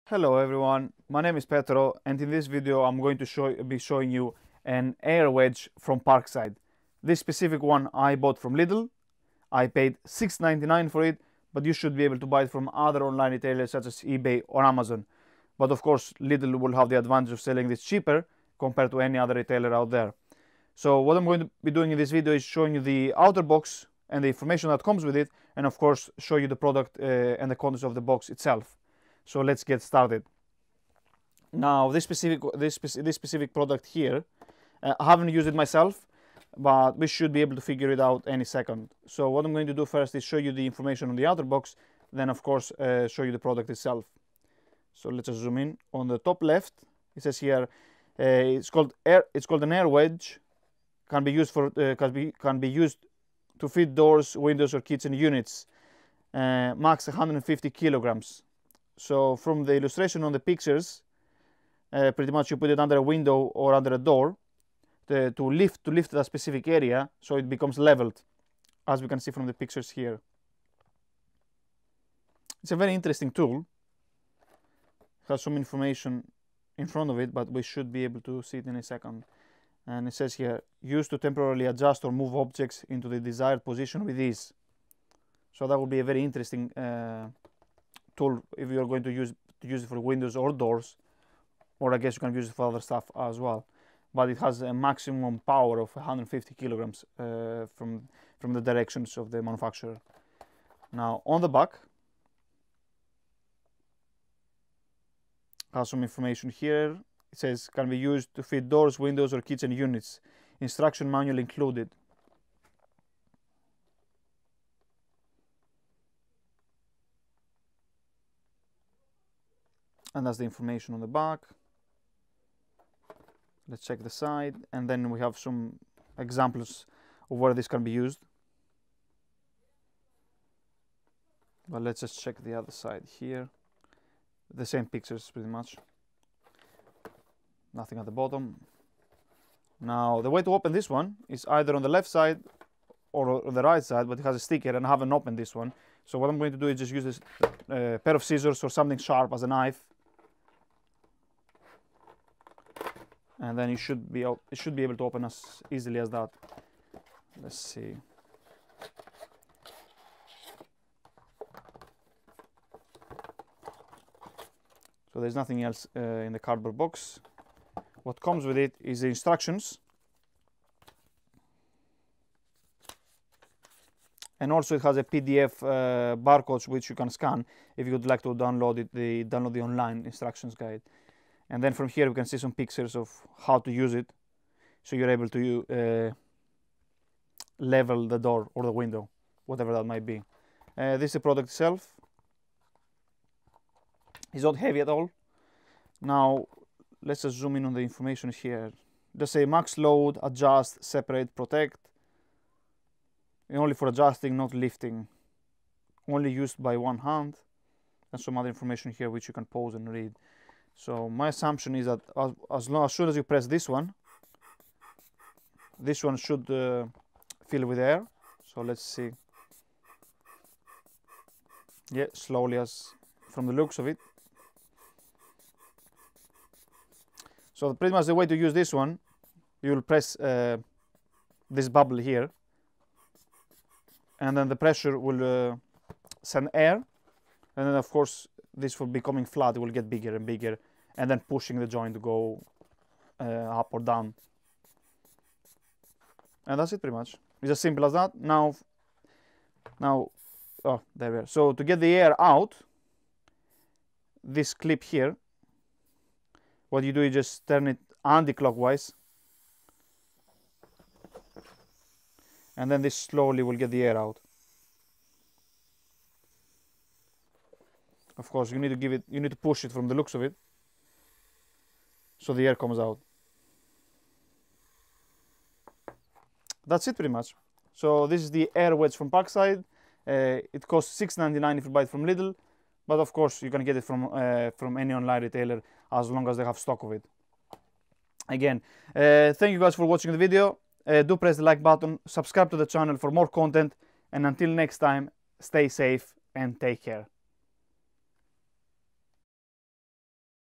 Hello everyone, my name is Petro and in this video I'm going to be showing you an Air Wedge from PARKSIDE. This specific one I bought from Lidl. I paid $6.99 for it, but you should be able to buy it from other online retailers such as eBay or Amazon. But of course Lidl will have the advantage of selling this cheaper compared to any other retailer out there. So what I'm going to be doing in this video is showing you the outer box and the information that comes with it, and of course show you the product and the contents of the box itself. So let's get started. Now this specific product here, I haven't used it myself, but we should be able to figure it out any second. So what I'm going to do first is show you the information on the outer box, then of course show you the product itself. So let's just zoom in. On the top left, it says here it's called an Air Wedge. Can be used to fit doors, windows, or kitchen units. Max 150 kilograms. So from the illustration on the pictures, pretty much you put it under a window or under a door to lift that specific area, so it becomes leveled, as we can see from the pictures here. It's a very interesting tool. It has some information in front of it, but we should be able to see it in a second. And it says here, used to temporarily adjust or move objects into the desired position with ease. So that would be a very interesting tool if you are going to use it for windows or doors, or I guess you can use it for other stuff as well. But it has a maximum power of 150 kilograms from the directions of the manufacturer. Now on the back has some information here. It says can be used to fit doors, windows, or kitchen units. Instruction manual included. And that's the information on the back. Let's check the side, and then we have some examples of where this can be used. But let's just check the other side here. The same pictures pretty much. Nothing at the bottom. Now the way to open this one is either on the left side or on the right side, but it has a sticker and I haven't opened this one. So what I'm going to do is just use this pair of scissors or something sharp as a knife. And then it should be able to open as easily as that. Let's see. So there's nothing else in the cardboard box. What comes with it is the instructions. And also it has a PDF barcode which you can scan if you would like to download the online instructions guide. And then from here we can see some pictures of how to use it, so you're able to level the door or the window, whatever that might be. This is the product itself. It's not heavy at all. Now let's just zoom in on the information here. Just say max load, adjust, separate, protect. And only for adjusting, not lifting. Only used by one hand. And some other information here which you can pause and read. So my assumption is that as soon as you press this one should fill with air. So let's see. Yeah, slowly, as from the looks of it. So pretty much the way to use this one, you will press this bubble here, and then the pressure will send air, and then of course this for becoming flat it will get bigger and bigger, and then pushing the joint to go up or down. And that's it pretty much. It's as simple as that. Now, oh, there we are. So to get the air out, this clip here, what you do is just turn it anti-clockwise, and then this slowly will get the air out. Of course, you need to push it from the looks of it, so the air comes out. That's it pretty much. So this is the Air Wedge from PARKSIDE. It costs $6.99 if you buy it from Lidl, but of course you can get it from any online retailer as long as they have stock of it. Again, thank you guys for watching the video. Do press the like button, subscribe to the channel for more content, and until next time, stay safe and take care.